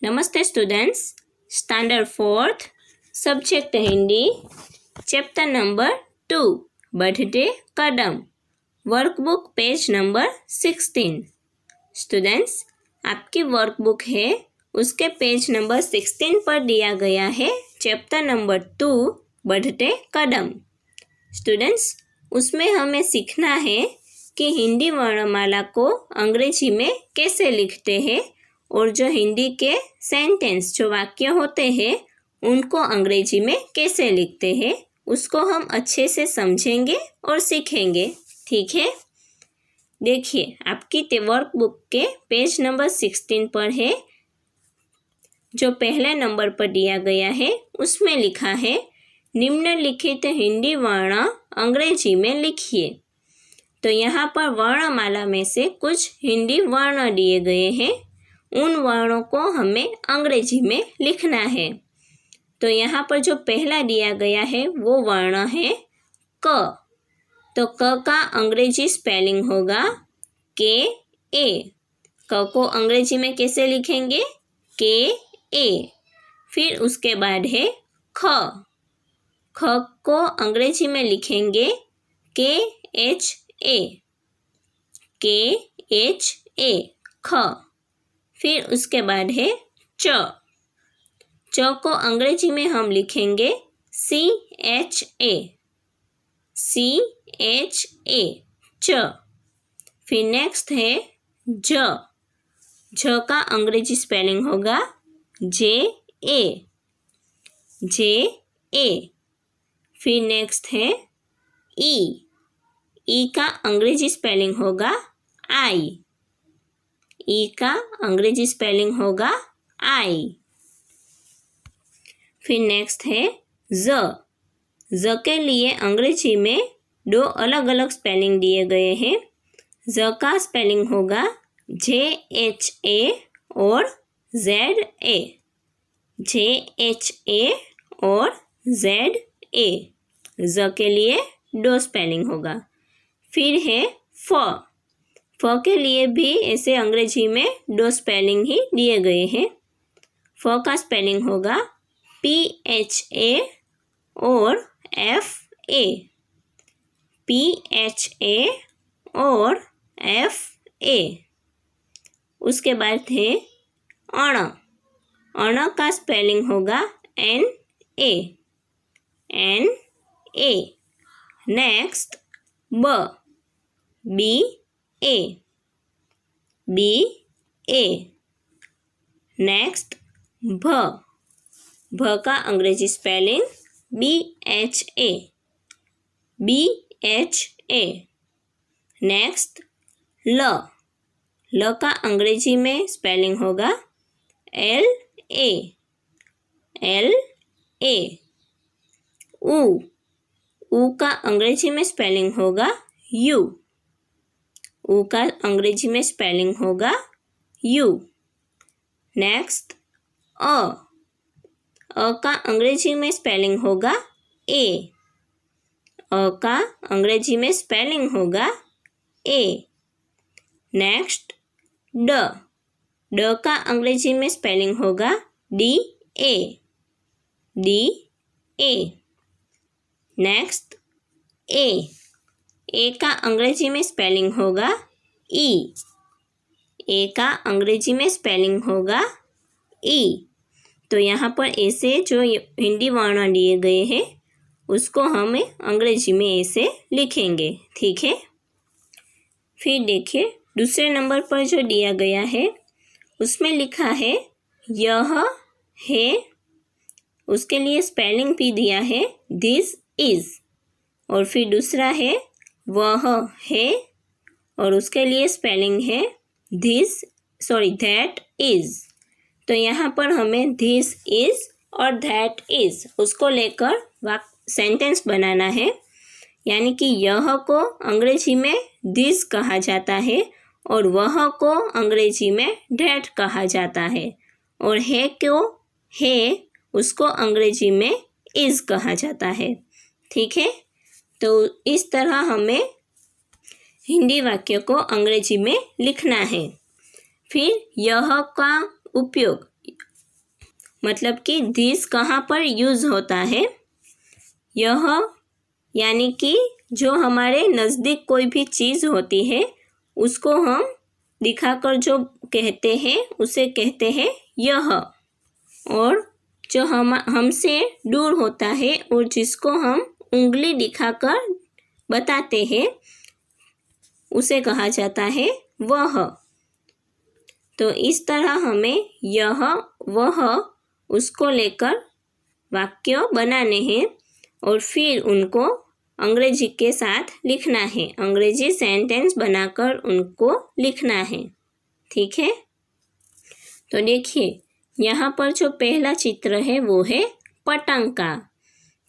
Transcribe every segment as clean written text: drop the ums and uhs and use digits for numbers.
नमस्ते students, standard fourth, subject Hindi, chapter number 2, बढ़ते कदम, workbook page number 16। Students, आपकी workbook है, उसके पेज नंबर 16 पर दिया गया है चैप्टर नंबर 2, बढ़ते कदम। स्टूडेंट्स, उसमें हमें सीखना है कि हिंदी वर्णमाला को अंग्रेजी में कैसे लिखते हैं और जो हिंदी के सेंटेंस जो वाक्य होते हैं उनको अंग्रेजी में कैसे लिखते हैं उसको हम अच्छे से समझेंगे और सीखेंगे। ठीक है, देखिए आपकी वर्कबुक के पेज नंबर 16 पर है, जो पहले नंबर पर दिया गया है उसमें लिखा है निम्नलिखित हिंदी वर्ण अंग्रेजी में लिखिए। तो यहाँ पर वर्णमाला में से कुछ हिंदी वर्ण दिए गए हैं, उन वर्णों को हमें अंग्रेजी में लिखना है। तो यहाँ पर जो पहला दिया गया है वो वर्ण है क। तो क का अंग्रेजी स्पेलिंग होगा के ए। क को अंग्रेजी में कैसे लिखेंगे? के ए। फिर उसके बाद है ख। ख को अंग्रेजी में लिखेंगे के एच ए। के एच ए, ख। फिर उसके बाद है च। च को अंग्रेजी में हम लिखेंगे C H A. C H A, च। फिर नेक्स्ट है ज। ज का अंग्रेजी स्पेलिंग होगा जे ए। जे ए। फिर नेक्स्ट है ई। ई का अंग्रेजी स्पेलिंग होगा आई। ई का अंग्रेजी स्पेलिंग होगा आई। फिर नेक्स्ट है ज। ज के लिए अंग्रेजी में दो अलग अलग स्पेलिंग दिए गए हैं। ज का स्पेलिंग होगा जे एच ए और Z A. J H A और जेड ए। ज के लिए दो स्पेलिंग होगा। फिर है फ। फ के लिए भी ऐसे अंग्रेजी में दो स्पेलिंग ही दिए गए हैं। फ का स्पेलिंग होगा पी एच ए और F A. P H A और एफ ए। उसके बाद है अण। अण का स्पेलिंग होगा N A. N A. Next ब। B A. B A. Next भ। भ का अंग्रेजी spelling B H A. B H A. Next ल। ल का अंग्रेजी में स्पेलिंग होगा एल ए। L A. उ। उ का अंग्रेजी में स्पेलिंग होगा यू। उ का अंग्रेजी में स्पेलिंग होगा यू। नेक्स्ट अ। अ का अंग्रेजी में स्पेलिंग होगा ए। अ का अंग्रेजी में स्पेलिंग होगा ए। नेक्स्ट ड। ड का अंग्रेजी में स्पेलिंग होगा D A. D A. Next A. A का अंग्रेजी में स्पेलिंग होगा ई। ए का अंग्रेजी में स्पेलिंग होगा ई। तो यहाँ पर ऐसे जो हिंदी वर्ण दिए गए हैं उसको हम अंग्रेजी में ऐसे लिखेंगे। ठीक है, फिर देखिए दूसरे नंबर पर जो दिया गया है उसमें लिखा है यह है। उसके लिए स्पेलिंग भी दिया है दिस इज। और फिर दूसरा है वह है और उसके लिए स्पेलिंग है दैट इज। तो यहाँ पर हमें दिस इज और दैट इज उसको लेकर सेंटेंस बनाना है। यानी कि यह को अंग्रेजी में दिस कहा जाता है और वह को अंग्रेजी में दैट कहा जाता है और है को है उसको अंग्रेजी में इज कहा जाता है। ठीक है, तो इस तरह हमें हिंदी वाक्य को अंग्रेजी में लिखना है। फिर यह का उपयोग मतलब कि दिस कहाँ पर यूज़ होता है। यह यानी कि जो हमारे नज़दीक कोई भी चीज़ होती है उसको हम दिखाकर जो कहते हैं उसे कहते हैं यह। और जो हमसे दूर होता है और जिसको हम उंगली दिखाकर बताते हैं उसे कहा जाता है वह। तो इस तरह हमें यह वह उसको लेकर वाक्य बनाने हैं और फिर उनको अंग्रेजी के साथ लिखना है। अंग्रेजी सेंटेंस बनाकर उनको लिखना है। ठीक है, तो देखिए यहाँ पर जो पहला चित्र है वो है पतंग का।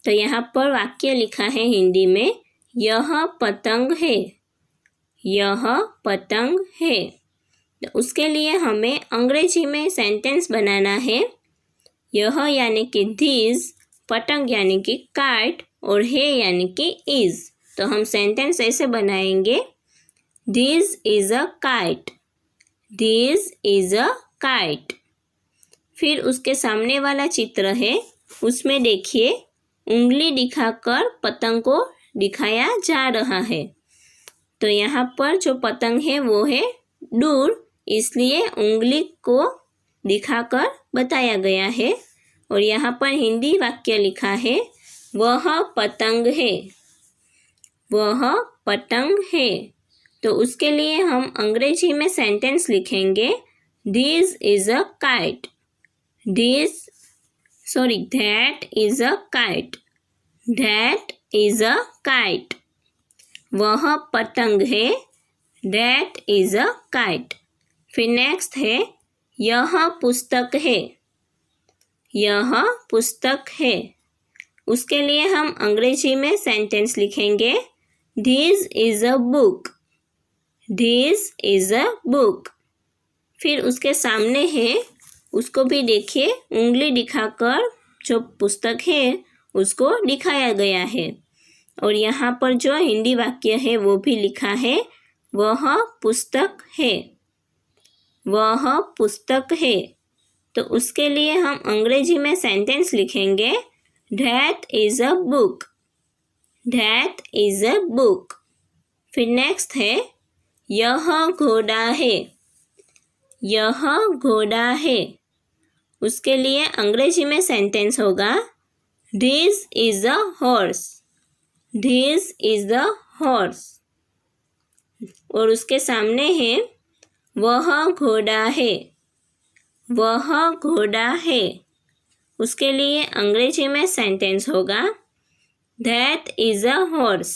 तो यहाँ पर वाक्य लिखा है हिंदी में, यह पतंग है, यह पतंग है। तो उसके लिए हमें अंग्रेजी में सेंटेंस बनाना है। यह यानी कि दिस, पतंग यानी कि काइट और है यानी कि इज। तो हम सेंटेंस ऐसे बनाएंगे, this is a kite, this is a kite. फिर उसके सामने वाला चित्र है, उसमें देखिए उंगली दिखाकर पतंग को दिखाया जा रहा है। तो यहाँ पर जो पतंग है वो है दूर, इसलिए उंगली को दिखाकर बताया गया है। और यहाँ पर हिंदी वाक्य लिखा है, वह पतंग है, वह पतंग है। तो उसके लिए हम अंग्रेजी में सेंटेंस लिखेंगे, this is a kite, that is a kite, that is a kite। वह पतंग है, that is a kite। फिर नेक्स्ट है, यह पुस्तक है, यह पुस्तक है। उसके लिए हम अंग्रेजी में सेंटेंस लिखेंगे, this is a book, this is a book। फिर उसके सामने है, उसको भी देखिए उंगली दिखाकर जो पुस्तक है उसको दिखाया गया है। और यहाँ पर जो हिंदी वाक्य है वो भी लिखा है, वह पुस्तक है, वह पुस्तक है। तो उसके लिए हम अंग्रेजी में सेंटेंस लिखेंगे, that is a book, that is a book। फिर नेक्स्ट है, यह घोड़ा है, यह घोड़ा है। उसके लिए अंग्रेजी में सेंटेंस होगा, this is a horse, this is a horse। और उसके सामने है, वह घोड़ा है, वह घोड़ा है। उसके लिए अंग्रेजी में सेंटेंस होगा, that is a horse,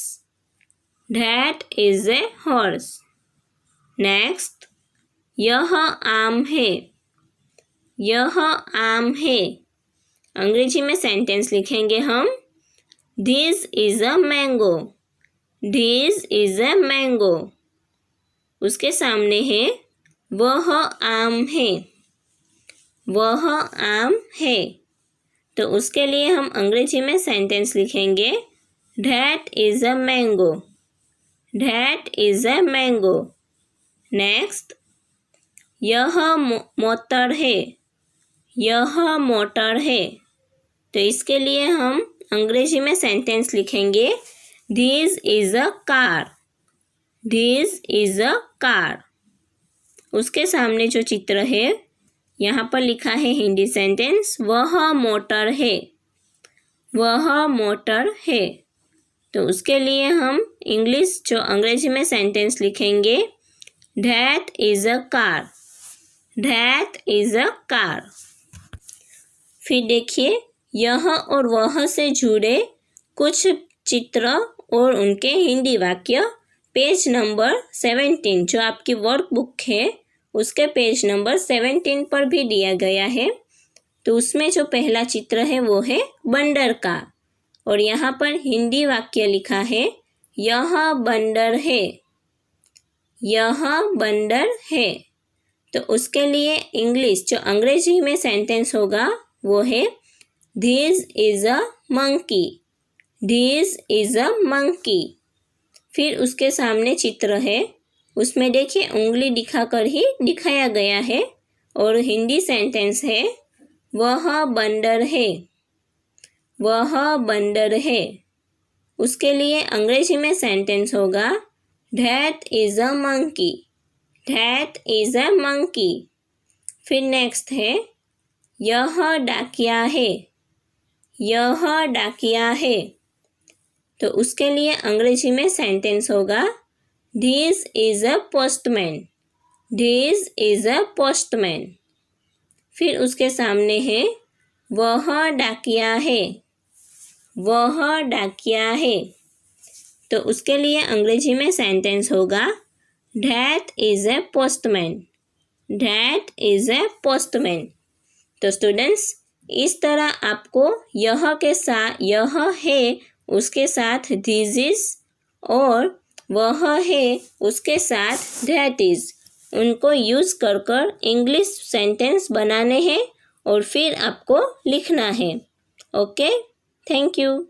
that is a horse। Next, यह आम है, यह आम है। अंग्रेजी में सेंटेंस लिखेंगे हम, this is a mango, this is a mango. उसके सामने है, वह आम है, वह आम है। तो उसके लिए हम अंग्रेजी में सेंटेंस लिखेंगे, that is a mango, that is a mango। Next, यह मोटर है, यह मोटर है। तो इसके लिए हम अंग्रेजी में सेंटेंस लिखेंगे, this is a car, this is a car. उसके सामने जो चित्र है यहाँ पर लिखा है हिंदी सेंटेंस, वह मोटर है, वह मोटर है। तो उसके लिए हम इंग्लिश जो अंग्रेजी में सेंटेंस लिखेंगे, that is a car, that is a car। फिर देखिए यह और वह से जुड़े कुछ चित्र और उनके हिंदी वाक्य पेज नंबर 17 जो आपकी वर्कबुक है उसके पेज नंबर 17 पर भी दिया गया है। तो उसमें जो पहला चित्र है वो है बंदर का और यहाँ पर हिंदी वाक्य लिखा है, यह बंदर है, यह बंदर है। तो उसके लिए इंग्लिश जो अंग्रेजी में सेंटेंस होगा वो है, this is a monkey, this is a monkey. फिर उसके सामने चित्र है, उसमें देखिए उंगली दिखाकर ही दिखाया गया है और हिंदी सेंटेंस है, वह बंदर है, वह बंदर है। उसके लिए अंग्रेजी में सेंटेंस होगा that is a monkey, that is a monkey. फिर नेक्स्ट है यह डाकिया है, यह डाकिया है। तो उसके लिए अंग्रेजी में सेंटेंस होगा this is a postman, this is a postman. फिर उसके सामने है वह डाकिया है, वह डाकिया है। तो उसके लिए अंग्रेजी में सेंटेंस होगा that is a postman, that is a postman. तो स्टूडेंट्स इस तरह आपको यह के साथ यह है उसके साथ दिस इज और वह है उसके साथ दैट इज उनको यूज़ कर कर इंग्लिश सेंटेंस बनाने हैं और फिर आपको लिखना है। Okay, thank you.